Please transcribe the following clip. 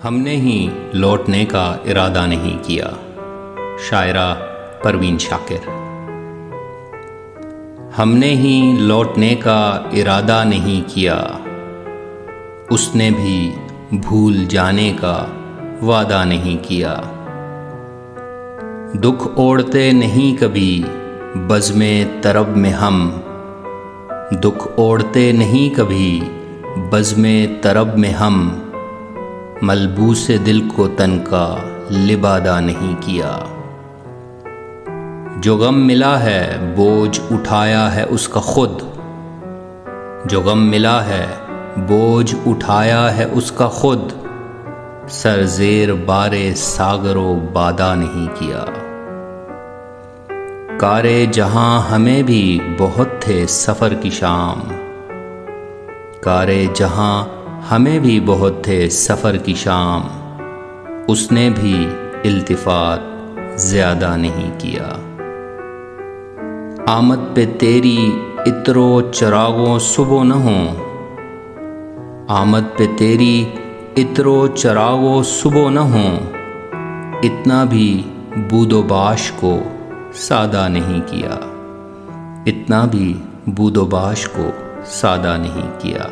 हमने ही लौटने का इरादा नहीं किया। शायरा परवीन शाकिर। हमने ही लौटने का इरादा नहीं किया, उसने भी भूल जाने का वादा नहीं किया। दुख ओढ़ते नहीं कभी बज़्मे तरब में हम, दुख ओढ़ते नहीं कभी बज़्मे तरब में हम, मलबूसे दिल को तन का लिबादा नहीं किया। जो गम मिला है बोझ उठाया है उसका खुद, जो गम मिला है बोझ उठाया है उसका खुद, सरजेर बारे सागरो बादा नहीं किया। कारे जहां हमें भी बहुत थे सफ़र की शाम, कारे जहां हमें भी बहुत थे सफ़र की शाम, उसने भी इल्तिफ़ात ज़्यादा नहीं किया। आमद पे तेरी इत्रो चरागों सुबह न हो, आमद पे तेरी इत्रो चरागों सुबह न हो, इतना भी बूदोबाश को सादा नहीं किया, इतना भी बूदोबाश को सादा नहीं किया।